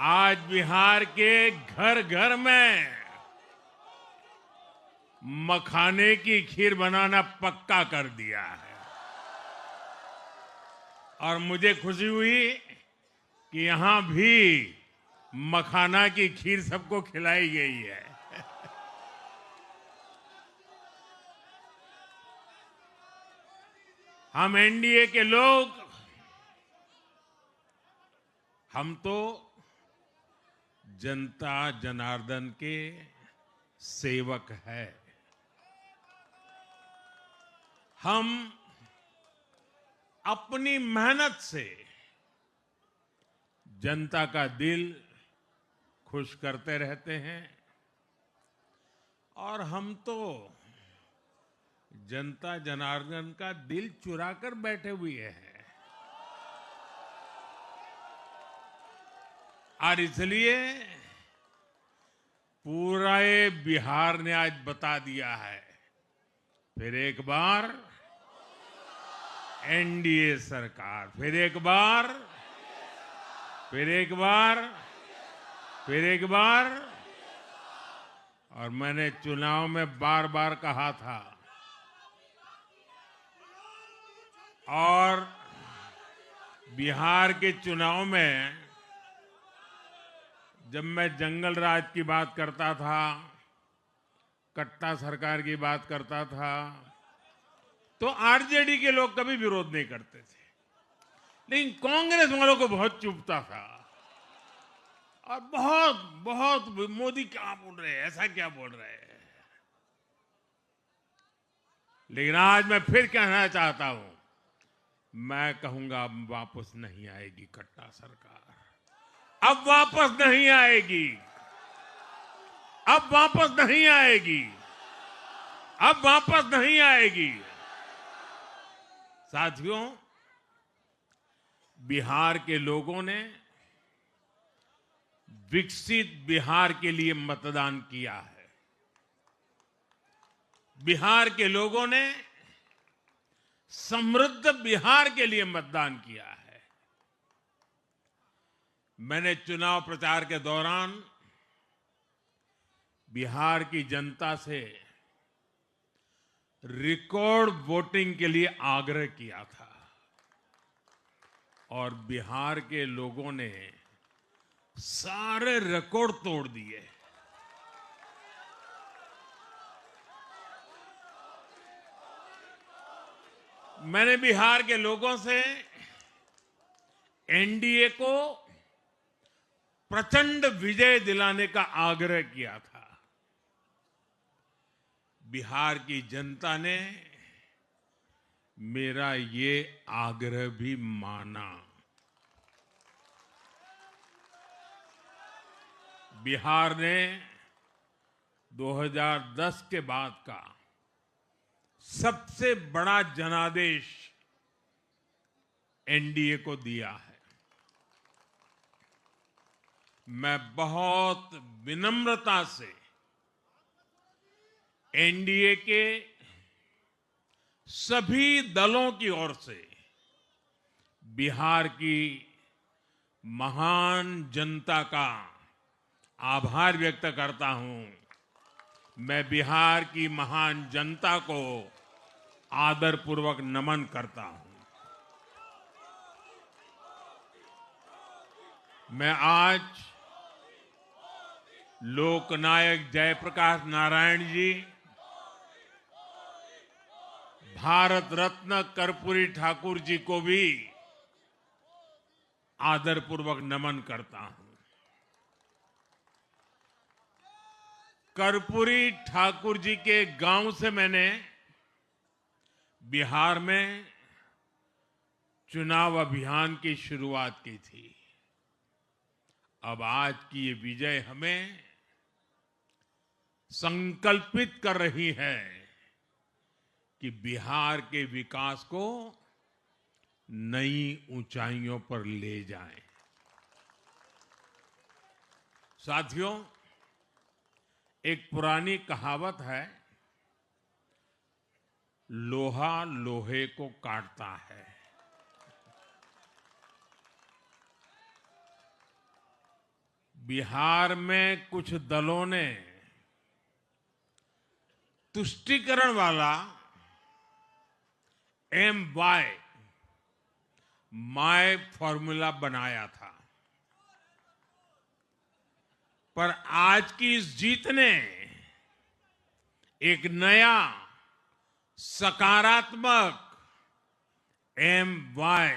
आज बिहार के घर घर में मखाने की खीर बनाना पक्का कर दिया है। और मुझे खुशी हुई कि यहां भी मखाना की खीर सबको खिलाई गई है। हम एनडीए के लोग, हम तो जनता जनार्दन के सेवक है। हम अपनी मेहनत से जनता का दिल खुश करते रहते हैं और हम तो जनता जनार्दन का दिल चुरा कर बैठे हुए हैं। और इसलिए पूरा ये बिहार ने आज बता दिया है, फिर एक बार एनडीए सरकार, फिर एक बार, फिर एक बार, फिर एक बार। और मैंने चुनाव में बार बार कहा था और बिहार के चुनाव में जब मैं जंगल राज की बात करता था, कट्टा सरकार की बात करता था, तो आरजेडी के लोग कभी विरोध नहीं करते थे, लेकिन कांग्रेस वालों को बहुत चुभता था और बहुत बहुत मोदी क्या बोल रहे हैं, ऐसा क्या बोल रहे हैं। लेकिन आज मैं फिर कहना चाहता हूं, मैं कहूंगा अब वापस नहीं आएगी कट्टा सरकार, अब वापस नहीं आएगी, अब वापस नहीं आएगी, अब वापस नहीं आएगी। साथियों, बिहार के लोगों ने विकसित बिहार के लिए मतदान किया है। बिहार के लोगों ने समृद्ध बिहार के लिए मतदान किया है। मैंने चुनाव प्रचार के दौरान बिहार की जनता से रिकॉर्ड वोटिंग के लिए आग्रह किया था और बिहार के लोगों ने सारे रिकॉर्ड तोड़ दिए। मैंने बिहार के लोगों से एनडीए को प्रचंड विजय दिलाने का आग्रह किया था। बिहार की जनता ने मेरा ये आग्रह भी माना। बिहार ने 2010 के बाद का सबसे बड़ा जनादेश एनडीए को दिया है। मैं बहुत विनम्रता से एनडीए के सभी दलों की ओर से बिहार की महान जनता का आभार व्यक्त करता हूं। मैं बिहार की महान जनता को आदरपूर्वक नमन करता हूं। मैं आज लोकनायक जयप्रकाश नारायण जी, भारत रत्न कर्पूरी ठाकुर जी को भी आदरपूर्वक नमन करता हूं। कर्पूरी ठाकुर जी के गांव से मैंने बिहार में चुनाव अभियान की शुरुआत की थी। अब आज की ये विजय हमें संकल्पित कर रही है कि बिहार के विकास को नई ऊंचाइयों पर ले जाएं। साथियों, एक पुरानी कहावत है, लोहा लोहे को काटता है। बिहार में कुछ दलों ने तुष्टीकरण वाला MY माय फॉर्मूला बनाया था, पर आज की इस जीत ने एक नया सकारात्मक MY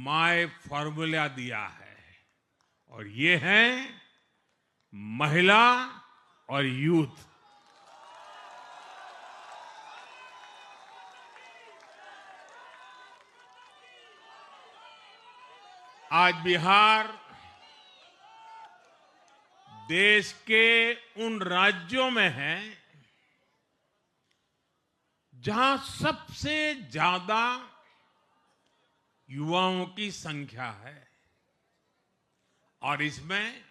माय फॉर्मूला दिया है, और ये है महिला और यूथ। आज बिहार देश के उन राज्यों में है जहां सबसे ज्यादा युवाओं की संख्या है, और इसमें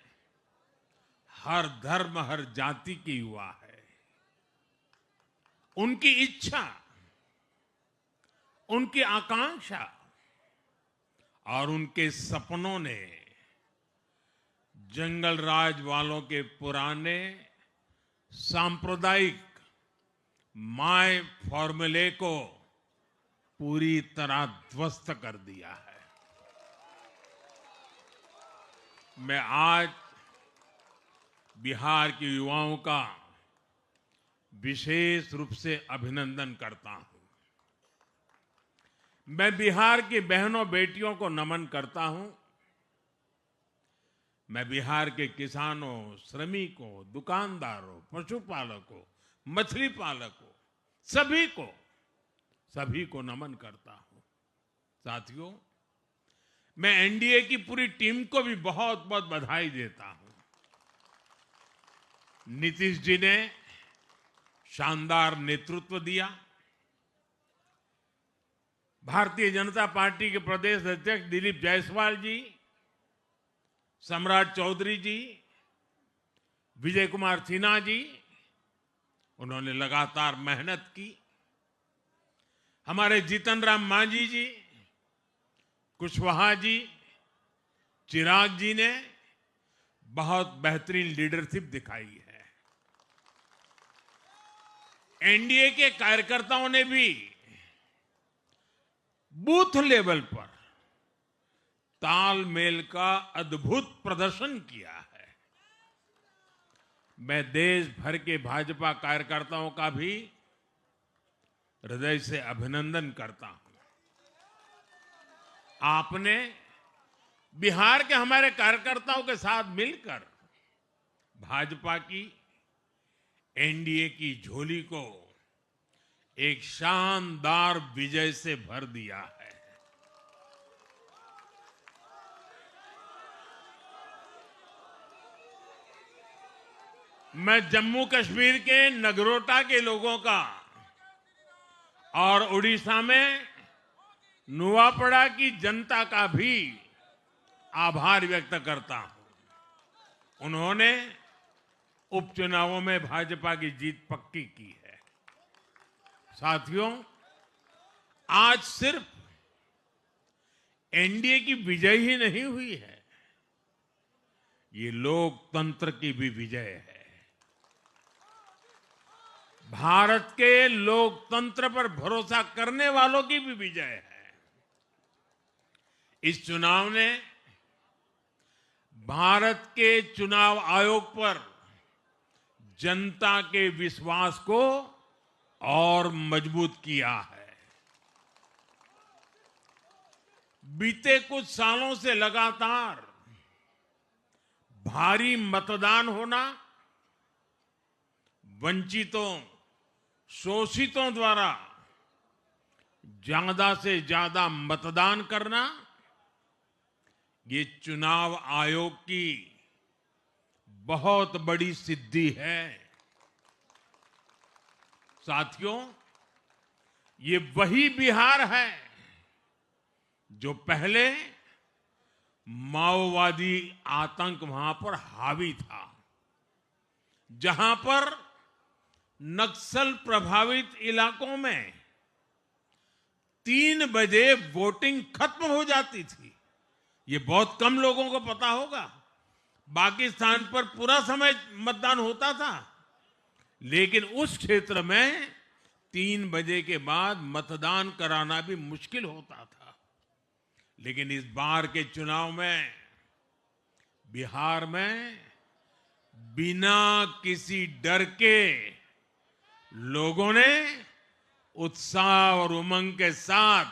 हर धर्म हर जाति के युवा है। उनकी इच्छा, उनकी आकांक्षा और उनके सपनों ने जंगल राज वालों के पुराने सांप्रदायिक माय फॉर्मूले को पूरी तरह ध्वस्त कर दिया है। मैं आज बिहार के युवाओं का विशेष रूप से अभिनंदन करता हूं। मैं बिहार की बहनों बेटियों को नमन करता हूं। मैं बिहार के किसानों, श्रमिकों, दुकानदारों, पशुपालकों, मछली पालकों, सभी को नमन करता हूं। साथियों, मैं एनडीए की पूरी टीम को भी बहुत बहुत बधाई देता हूं। नीतीश जी ने शानदार नेतृत्व दिया। भारतीय जनता पार्टी के प्रदेश अध्यक्ष दिलीप जायसवाल जी, सम्राट चौधरी जी, विजय कुमार सिन्हा जी, उन्होंने लगातार मेहनत की। हमारे जीतन राम मांझी जी, कुशवाहा जी, चिराग जी ने बहुत बेहतरीन लीडरशिप दिखाई है। एनडीए के कार्यकर्ताओं ने भी बूथ लेवल पर तालमेल का अद्भुत प्रदर्शन किया है। मैं देश भर के भाजपा कार्यकर्ताओं का भी हृदय से अभिनंदन करता हूं। आपने बिहार के हमारे कार्यकर्ताओं के साथ मिलकर भाजपा की एनडीए की झोली को एक शानदार विजय से भर दिया है। मैं जम्मू कश्मीर के नगरोटा के लोगों का और उड़ीसा में नुआपड़ा की जनता का भी आभार व्यक्त करता हूं। उन्होंने उपचुनावों में भाजपा की जीत पक्की की है। साथियों, आज सिर्फ एनडीए की विजय ही नहीं हुई है, ये लोकतंत्र की भी विजय है। भारत के लोकतंत्र पर भरोसा करने वालों की भी विजय है। इस चुनाव ने भारत के चुनाव आयोग पर जनता के विश्वास को और मजबूत किया है। बीते कुछ सालों से लगातार भारी मतदान होना, वंचितों, शोषितों द्वारा ज्यादा से ज्यादा मतदान करना, ये चुनाव आयोग की बहुत बड़ी सिद्धि है। साथियों, ये वही बिहार है जो पहले माओवादी आतंक वहां पर हावी था, जहां पर नक्सल प्रभावित इलाकों में 3 बजे वोटिंग खत्म हो जाती थी। ये बहुत कम लोगों को पता होगा, बाकी स्थान पर पूरा समय मतदान होता था, लेकिन उस क्षेत्र में 3 बजे के बाद मतदान कराना भी मुश्किल होता था। लेकिन इस बार के चुनाव में बिहार में बिना किसी डर के लोगों ने उत्साह और उमंग के साथ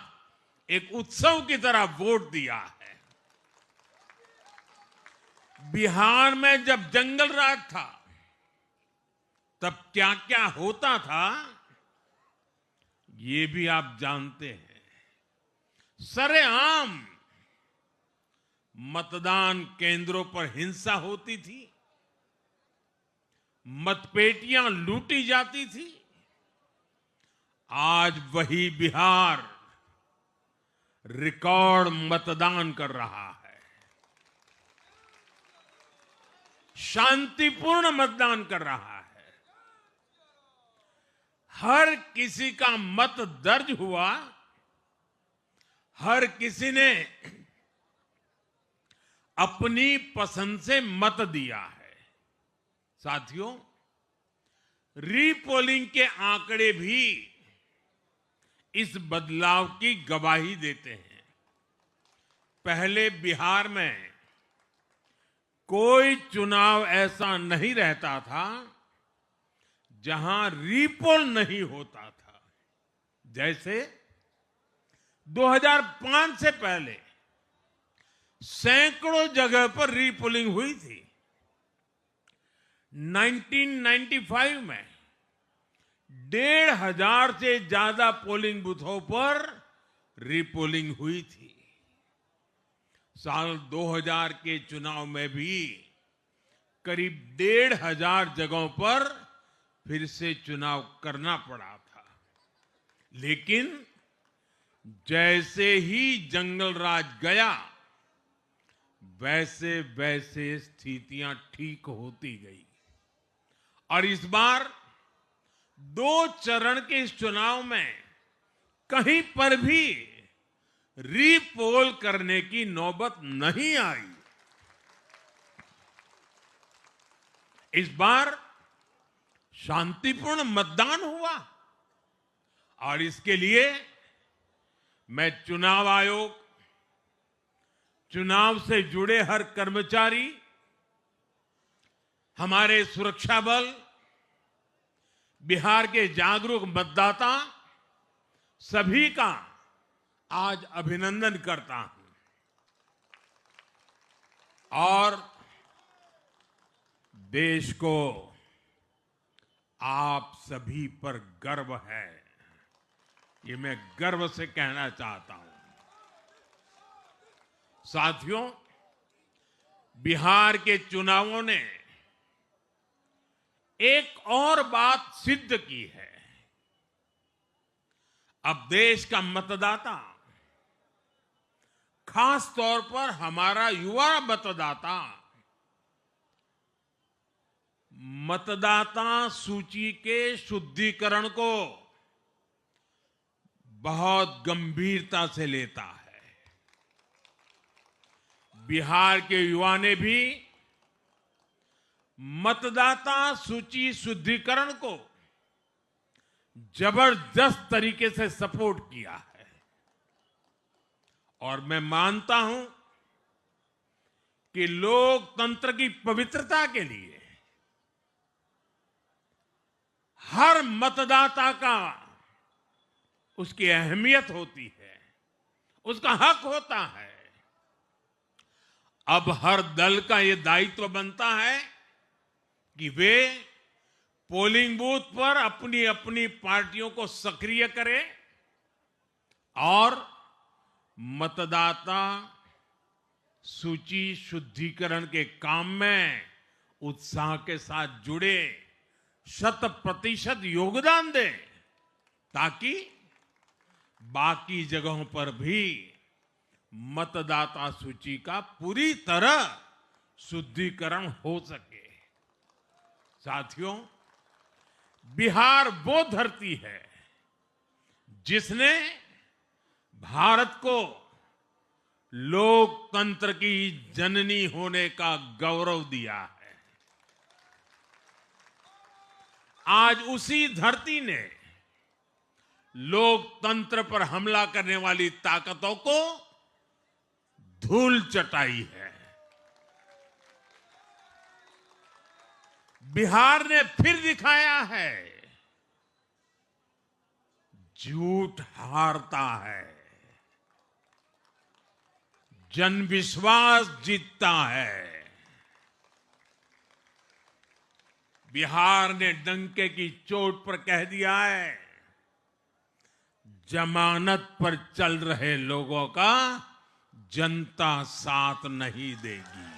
एक उत्सव की तरह वोट दिया है। बिहार में जब जंगल राज था तब क्या क्या होता था ये भी आप जानते हैं। सरेआम मतदान केंद्रों पर हिंसा होती थी, मतपेटियां लूटी जाती थी। आज वही बिहार रिकॉर्ड मतदान कर रहा है, शांतिपूर्ण मतदान कर रहा है। हर किसी का मत दर्ज हुआ, हर किसी ने अपनी पसंद से मत दिया है। साथियों, रीपोलिंग के आंकड़े भी इस बदलाव की गवाही देते हैं। पहले बिहार में कोई चुनाव ऐसा नहीं रहता था जहां रीपोल नहीं होता था। जैसे 2005 से पहले सैकड़ों जगह पर रीपोलिंग हुई थी। 1995 में 1,500 से ज्यादा पोलिंग बूथों पर रीपोलिंग हुई थी। साल 2000 के चुनाव में भी करीब 1,500 जगहों पर फिर से चुनाव करना पड़ा था। लेकिन जैसे ही जंगल राज गया, वैसे वैसे स्थितियां ठीक होती गई और इस बार 2 चरण के इस चुनाव में कहीं पर भी रीपोल करने की नौबत नहीं आई। इस बार शांतिपूर्ण मतदान हुआ और इसके लिए मैं चुनाव आयोग, चुनाव से जुड़े हर कर्मचारी, हमारे सुरक्षा बल, बिहार के जागरूक मतदाता सभी का आज अभिनंदन करता हूं और देश को आप सभी पर गर्व है, ये मैं गर्व से कहना चाहता हूं। साथियों, बिहार के चुनावों ने एक और बात सिद्ध की है। अब देश का मतदाता, खास तौर पर हमारा युवा मतदाता, मतदाता सूची के शुद्धिकरण को बहुत गंभीरता से लेता है। बिहार के युवा ने भी मतदाता सूची शुद्धिकरण को जबरदस्त तरीके से सपोर्ट किया है और मैं मानता हूं कि लोकतंत्र की पवित्रता के लिए हर मतदाता का उसकी अहमियत होती है, उसका हक होता है। अब हर दल का यह दायित्व बनता है कि वे पोलिंग बूथ पर अपनी अपनी पार्टियों को सक्रिय करें और मतदाता सूची शुद्धिकरण के काम में उत्साह के साथ जुड़े, 100% योगदान दें ताकि बाकी जगहों पर भी मतदाता सूची का पूरी तरह शुद्धिकरण हो सके। साथियों, बिहार वो धरती है जिसने भारत को लोकतंत्र की जननी होने का गौरव दिया है। आज उसी धरती ने लोकतंत्र पर हमला करने वाली ताकतों को धूल चटाई है। बिहार ने फिर दिखाया है, झूठ हारता है, जन विश्वास जीतता है। बिहार ने डंके की चोट पर कह दिया है, जमानत पर चल रहे लोगों का जनता साथ नहीं देगी।